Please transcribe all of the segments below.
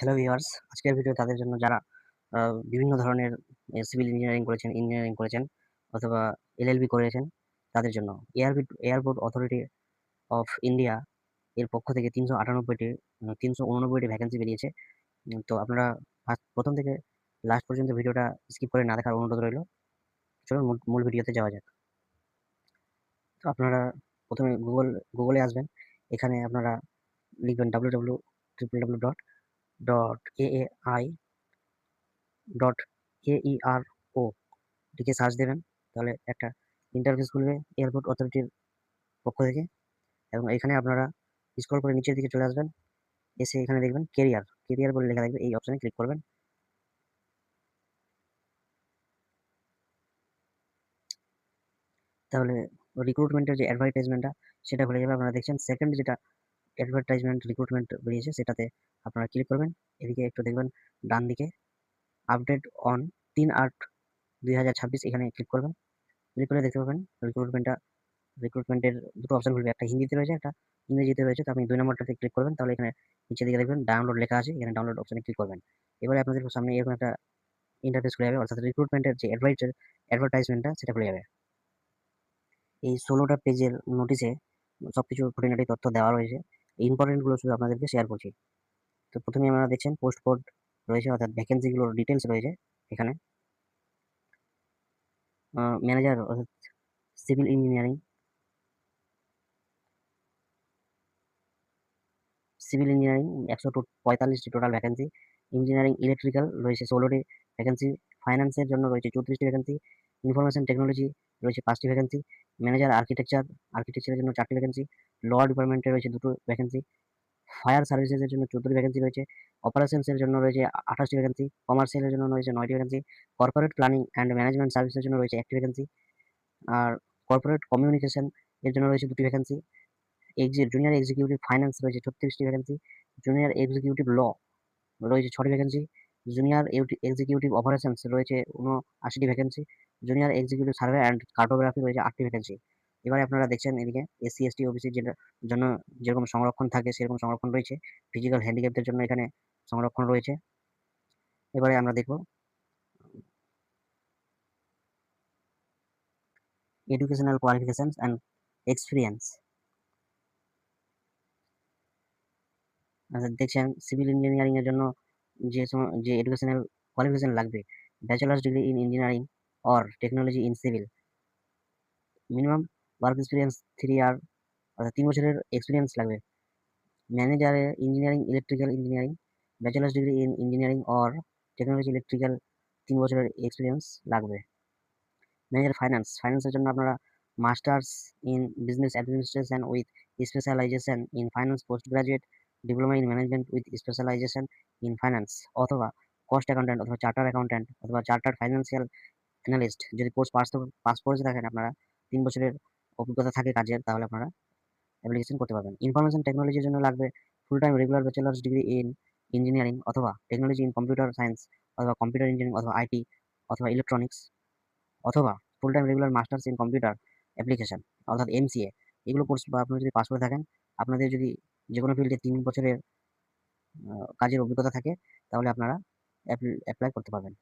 Hello viewers, আজকের video তাদের জন্য যারা আ বিভিন্ন ধরনের সিভিল ইঞ্জিনিয়ারিং করেছেন অথবা এলএলবি করেছেন তাদের জন্য। এয়ারপোর্ট অথরিটি অফ ইন্ডিয়া এর পক্ষ থেকে ৩৮৮ টি ভ্যাকেন্সি বেরিয়েছে। তো আপনারা প্রথম থেকে লাস্ট পর্যন্ত ভিডিওটা স্কিপ করে না দেখার অনুরোধ রইল। চলুন মূল ভিডিওতে যাওয়া যাক। তো আপনারা প্রথমে গুগলে আসবেন। এখানে আপনারা লিখবেন www.ai.aero লিখে সার্চ দেবেন। তাহলে একটা ইন্টারফেস খুলবে এয়ারপোর্ট অথরিটির পক্ষ থেকে, এবং এখানে আপনারা স্ক্রল করে নিচের দিকে চলে আসবেন। এসে এখানে দেখবেন কেরিয়ার বলে লেখা থাকবে, এই অপশনে ক্লিক করবেন। তাহলে রিক্রুটমেন্টের যে অ্যাডভার্টাইজমেন্টটা সেটা খুলে যাবে। আপনারা দেখছেন সেকেন্ড যেটা রিক্রুটমেন্ট বেরিয়েছে সেটাতে আপনারা ক্লিক করবেন। এদিকে একটু দেখবেন ডান দিকে আপডেট অন ৩/৮/২০২৬ এখানে ক্লিক করবেন। ক্লিক করে দেখতে পাবেন রিক্রুটমেন্টের দুটো অপশন খুলবে, একটা হিন্দিতে রয়েছে, একটা ইংরেজিতে রয়েছে। তো আপনি ২ নম্বরটাতে ক্লিক করবেন। তাহলে এখানে নিচের দিকে দেখবেন ডাউনলোড লেখা আছে, এখানে ডাউনলোড অপশনে ক্লিক করবেন। এবারে আপনাদের সামনে এরকম একটা ইন্টারফেস খুলে যাবে, অর্থাৎ রিক্রুটমেন্টের যে অ্যাডভার্টাইজমেন্টটা সেটা খুলে যাবে। এই ১৬টা পেজের নোটিশে সবকিছু খুঁটিনাটি তথ্য দেওয়া রয়েছে। ইম্পর্টেন্ট গুলো শুধু আপনাদেরকে শেয়ার করছি। তো প্রথমেই আপনারা দেখছেন পোস্ট কোড রয়েছে, অর্থাৎ ভ্যাকেন্সি গুলোর ডিটেইলস রয়েছে এখানে। ম্যানেজার অর্থাৎ সিভিল ইঞ্জিনিয়ারিং, সিভিল ইঞ্জিনিয়ারিং ১৪৫টি টোটাল ভ্যাকেন্সি। ইঞ্জিনিয়ারিং ইলেকট্রিক্যাল রয়েছে ১৬টি ভ্যাকেন্সি। ফাইন্যান্সের জন্য রয়েছে ৩৪টি ভ্যাকেন্সি। ইনফরমেশন টেকনোলজি রয়েছে ৫টি ভ্যাকেন্সি। ম্যানেজার আর্কিটেকচারের জন্য ৪টি ভ্যাকেন্সি। ল ডিপার্টমেন্টে রয়েছে ২টো ভ্যাকেন্সি। ফায়ার সার্ভিসেসের জন্য ১৪টি ভ্যাকেন্সি রয়েছে। অপারেশনসের জন্য রয়েছে ২৮টি ভ্যাকেন্সি। কমার্শিয়ালের জন্য রয়েছে ৯টি vacancy. Corporate planning and management সার্ভিসের জন্য রয়েছে ১টি ভ্যাকেন্সি। আর কর্পোরেট কমিউনিকেশন এর জন্য রয়েছে ২টি ভ্যাকেন্সি। জুনিয়র এক্সিকিউটিভ ফাইন্যান্স রয়েছে ৩৬টি ভ্যাকেন্সি। জুনিয়র এক্সিকিউটিভ ল রয়েছে ৬টি ভ্যাকেন্সি। জুনিয়র এক্সিকিউটিভ অপারেশনস রয়েছে ৭৯টি vacancy. Junior executive survey and cartography রয়েছে ৮টি ভ্যাকেন্সি। এবারে আপনারা দেখছেন এদিকে এসসি, এসটি, ওবিসি যেটার জন্য যেরকম সংরক্ষণ থাকে সেরকম সংরক্ষণ রয়েছে। ফিজিক্যাল হ্যান্ডিক্যাপদের জন্য এখানে সংরক্ষণ রয়েছে। এবারে আমরা দেখব এডুকেশনাল কোয়ালিফিকেশনস অ্যান্ড এক্সপিরিয়েন্স। দেখছেন সিভিল ইঞ্জিনিয়ারিং এর জন্য যে এডুকেশনাল কোয়ালিফিকেশন লাগবে, bachelor's degree in engineering or technology in civil, minimum work experience 3 year, অর্থাৎ ৩ বছরের এক্সপিরিয়েন্স লাগবে। ম্যানেজারে electrical engineering, bachelor's degree in engineering or technology electrical ৩ বছরের এক্সপিরিয়েন্স লাগবে। ম্যানেজার ফাইন্যান্সের জন্য আপনারা master's in business administration with specialisation in finance, post graduate diploma in management with specialisation in finance, অথবা কস্ট অ্যাকাউন্ট্যান্ট অথবা chartered accountant অথবা chartered financial analyst. যদি course pass করে থাকেন, আপনারা ৩ বছরের অভিজ্ঞতা থাকে কাজের, তাহলে আপনারা অ্যাপ্লিকেশন করতে পারবেন। ইনফরমেশন টেকনোলজির জন্য লাগবে full time regular bachelors degree in engineering অথবা টেকনোলজি ইন কম্পিউটার সায়েন্স অথবা কম্পিউটার ইঞ্জিনিয়ারিং অথবা আইটি অথবা ইলেকট্রনিক্স, অথবা full time regular masters in computer application অর্থাৎ এমসিএ। এগুলো কোর্স বা আপনারা যদি পাস করে থাকেন, আপনাদের যদি যেকোনো ফিল্ডে ৩ বছরের কাজের অভিজ্ঞতা থাকে, তাহলে আপনারা অ্যাপ্লাই করতে পারবেন।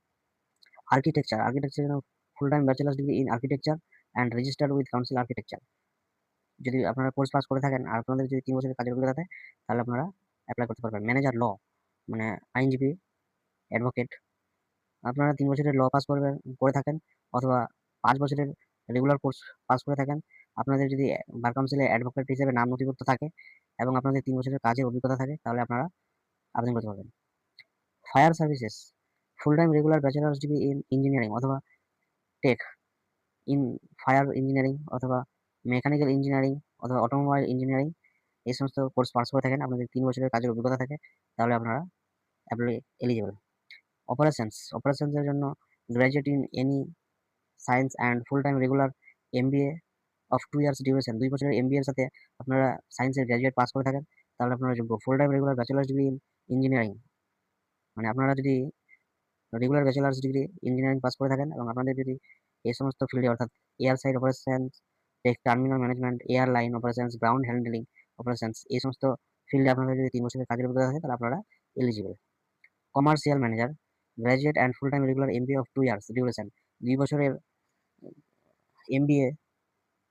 আর্কিটেকচারের জন্য full time bachelors degree in architecture and registered with council architecture. যদি আপনারা কোর্স পাস করে থাকেন আর আপনাদের যদি ৩ বছরের কাজের অভিজ্ঞতা থাকে, তাহলে আপনারা অ্যাপ্লাই করতে পারবেন। ম্যানেজার ল, মানে আইনজীবী, অ্যাডভোকেট, আপনারা ৩ বছরের ল পাস করে থাকেন অথবা ৫ বছরের রেগুলার কোর্স পাস করে থাকেন, আপনাদের যদি বার কাউন্সিলে অ্যাডভোকেট হিসেবে নাম নথিভুক্ত থাকে এবং আপনাদের ৩ বছরের কাজের অভিজ্ঞতা থাকে, তাহলে আপনারা আবেদন করতে পারবেন। Fire services, full time regular bachelors degree in engineering অথবা টেক ইন ফায়ার ইঞ্জিনিয়ারিং অথবা মেকানিক্যাল ইঞ্জিনিয়ারিং অথবা অটোমোবাইল ইঞ্জিনিয়ারিং, এই সমস্ত কোর্স পাস করে থাকেন, আপনাদের ৩ বছরের কাজের অভিজ্ঞতা থাকে, তাহলে আপনারা এলিজিবল। অপারেশনসের জন্য graduate in any science and full time regular MBA of 2 years duration, ২ বছরের এমবিএ এর সাথে আপনারা সায়েন্সের গ্র্যাজুয়েট পাস করে থাকেন, তাহলে আপনারা যোগ্য। Full time regular bachelors degree in engineering, মানে আপনারা যদি regular bachelors degree engineering pass করে থাকেন এবং আপনাদের যদি এই সমস্ত ফিল্ডে, অর্থাৎ air side operations, terminal management, airline operations, ground handling operations, এই সমস্ত ফিল্ডে আপনাদের যদি ৩ বছরের কাজের অভিজ্ঞতা থাকে, তাহলে আপনারা eligible. Commercial manager, graduate and full time regular MBA of 2 years duration. 2 বছরের এমবিএ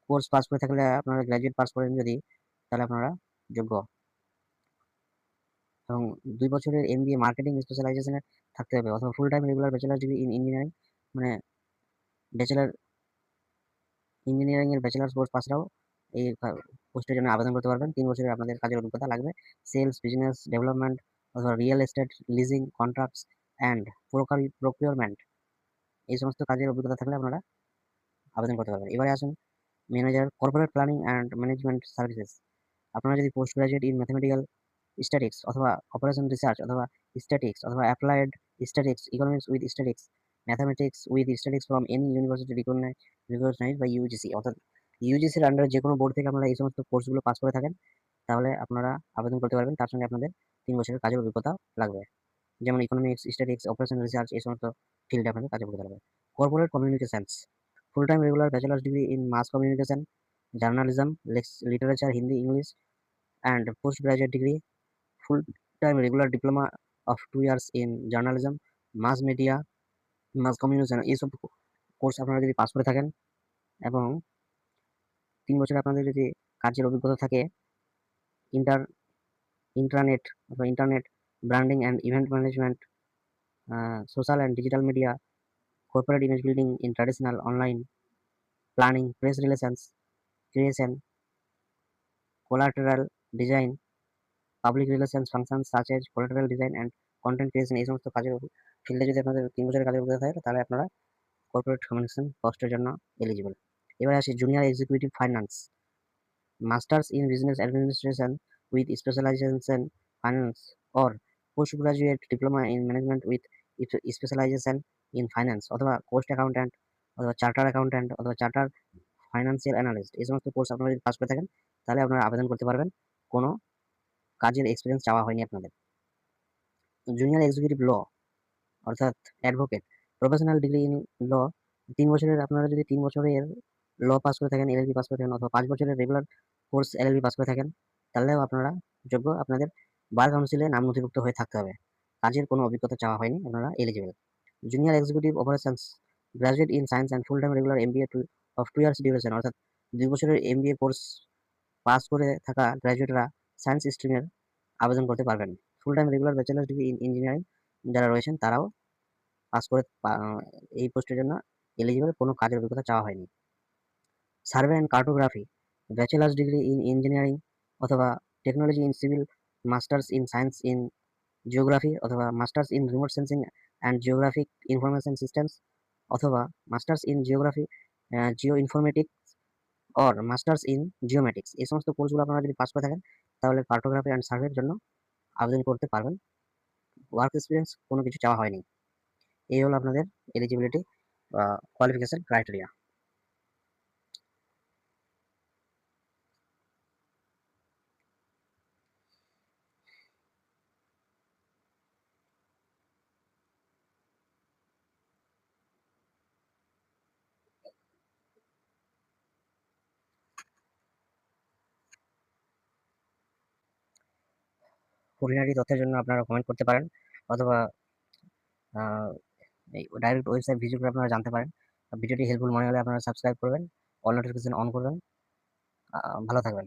কোর্স পাস করে থাকলে, আপনারা গ্র্যাজুয়েট পাস করেন যদি, তাহলে আপনারা যোগ্য। এবং 2 বছরের এমবিএ মার্কেটিং স্পেশালাইজেশনে থাকতে হবে, অথবা full time regular bachelor degree in engineering, মানে ব্যাচেলার ইঞ্জিনিয়ারিং এর ব্যাচেলার্স কোর্স পাসরাও এই পোস্টের জন্য আবেদন করতে পারবেন। 3 বছরের আপনাদের কাজের অভিজ্ঞতা লাগবে। সেলস, বিজনেস ডেভেলপমেন্ট অথবা real estate, leasing, contracts and procurement, এই সমস্ত কাজের অভিজ্ঞতা থাকলে আপনারা আবেদন করতে পারবেন। এবারে আসুন manager, corporate planning and management services. আপনারা যদি post graduate in mathematical statistics অথবা অপারেশন রিসার্চ অথবা স্ট্যাটিক্স অথবা applied statistics, economics with statistics, mathematics with statistics from any university recognised by UGC, অর্থাৎ ইউজিসির আন্ডারে যে কোনো বোর্ড থেকে আপনারা এই সমস্ত কোর্সগুলো পাস করে থাকেন, তাহলে আপনারা আবেদন করতে পারবেন। তার সঙ্গে আপনাদের 3 বছরের কাজের অভিজ্ঞতা লাগবে। যেমন ইকোনমিক্স, স্ট্যাটিক্স, অপারেশন রিসার্চ, এই সমস্ত ফিল্ডে আপনাদের কাজের অভিজ্ঞতা লাগবে। Corporate communications, full time regular bachelors degree in mass communication, journalism, literature, Hindi, English and post graduate degree, full time regular diploma of 2 years in journalism, mass media, mass communication, এইসব course আপনারা যদি পাস করে থাকেন এবং 3 বছর আপনাদের যদি কাজের অভিজ্ঞতা থাকে, ইন্টার ইন্টারনেট অথবা internet branding and event management, social and digital media, corporate image building in traditional online planning, press relations creation, collateral design, public relations function such as collateral design and content creation, এই সমস্ত কাজের ফিল্ডে যদি আপনাদের 3 বছরের কাজের অভিজ্ঞতা থাকে, তাহলে আপনারা কর্পোরেট কমিউনিকেশন পোস্টের জন্য এলিজিবল। এবারে আসি junior executive finance, masters in business administration with specialisation finance or post graduate diploma in management with specialisation in finance, অথবা কোস্ট অ্যাকাউন্ট্যান্ট অথবা চার্টার অ্যাকাউন্ট্যান্ট অথবা চার্টার ফাইন্যান্সিয়াল অ্যানালিস্ট, এই সমস্ত কোর্স আপনারা যদি পাস করে থাকেন, তাহলে আপনারা আবেদন করতে পারবেন। কোনো কাজের এক্সপিরিয়েন্স চাওয়া হয়নি আপনাদের। জুনিয়র এক্সিকিউটিভ ল, অর্থাৎ advocate, professional degree in law, 3 বছরের, আপনারা যদি 3 বছরের ল পাস করে থাকেন, এলএলবি পাস করে থাকেন, অথবা 5 বছরের রেগুলার কোর্স এলএলবি পাস করে থাকেন, তাহলেও আপনারা যোগ্য। আপনাদের বার কাউন্সিলে নাম নথিভুক্ত হয়ে থাকতে হবে। কাজের কোনো অভিজ্ঞতা চাওয়া হয়নি, আপনারা eligible. Junior executive operations, graduate in science and full time regular MBA of 2 years duration, অর্থাৎ 2 বছরের এমবিএ কোর্স পাস করে থাকা গ্র্যাজুয়েটরা সায়েন্স স্ট্রিমের আবেদন করতে পারবেন। ফুল time regular bachelor degree in engineering যারা রয়েছেন, তারাও পাস করে এই পোস্টের জন্য এলিজিবল, কোনো কাজের অভিজ্ঞতা চাওয়া হয়নি। Survey and cartography, bachelor's degree in engineering অথবা technology in civil, master's in science in geography অথবা master's in remote sensing and geographic information systems অথবা master's in geography geoinformatics or master's in geomatics, এই সমস্ত কোর্সগুলো আপনারা যদি pass করে থাকেন, তাহলে কার্টোগ্রাফি অ্যান্ড সার্ভের জন্য আবেদন করতে পারবেন। ওয়ার্ক এক্সপিরিয়েন্স কোনো কিছু চাওয়া হয়নি। এই হলো আপনাদের এলিজিবিলিটি বা কোয়ালিফিকেশন ক্রাইটেরিয়া। খুঁটিনাটি তথ্যের জন্য আপনারা কমেন্ট করতে পারেন, অথবা এই ডাইরেক্ট ওয়েবসাইট ভিজিট করে আপনারা জানতে পারেন। ভিডিওটি হেল্পফুল মনে হলে আপনারা সাবস্ক্রাইব করবেন, অল নোটিফিকেশন অন করবেন। ভালো থাকবেন।